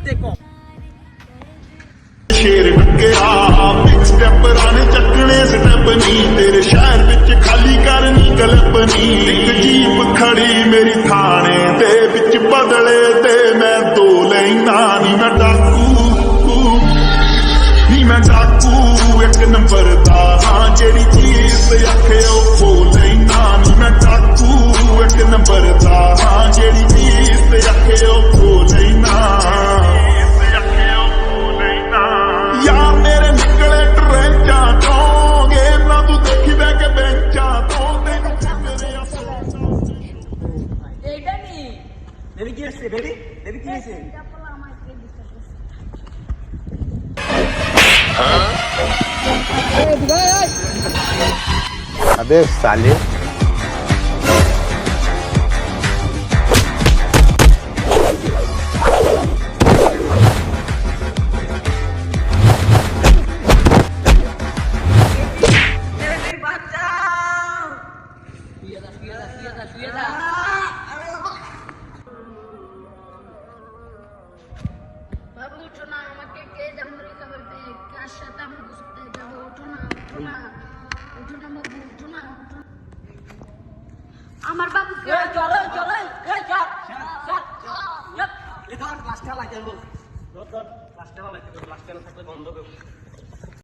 देखो शेर डुकेया big step राने चकने step नी तेरे शहर विच खाली करनी गलप नी एक जीप खड़ी मेरी थाने दे विच बदले ते मैं दो लैना नी मैं डाकू एक नंबर दा हां जेड़ी चीज आखे ओ खो लैना नी मैं डाकू एक नंबर दा हां जेड़ी चीज आखे ओ खो लैना यार मेरे निकले ट्रेंचा तो गेम ना तू देखी दे के बेंचा तो तेनू এইটা নি বেবি কি আছে বেবি বেবি কি আছে अबे साले বাবু উঠো না আমাকে কে জামরি খবর দে কার সাথে আমি ঘুরতে যাবো উঠো না উঠো না উঠো না বাবু উঠো না আমার বাবু কে চলো চলো এই চল চল চল এ ধর ক্লাসটা লাগে বল ধর ক্লাসটা লাগে ক্লাসটা না থাকলে বন্ধ করব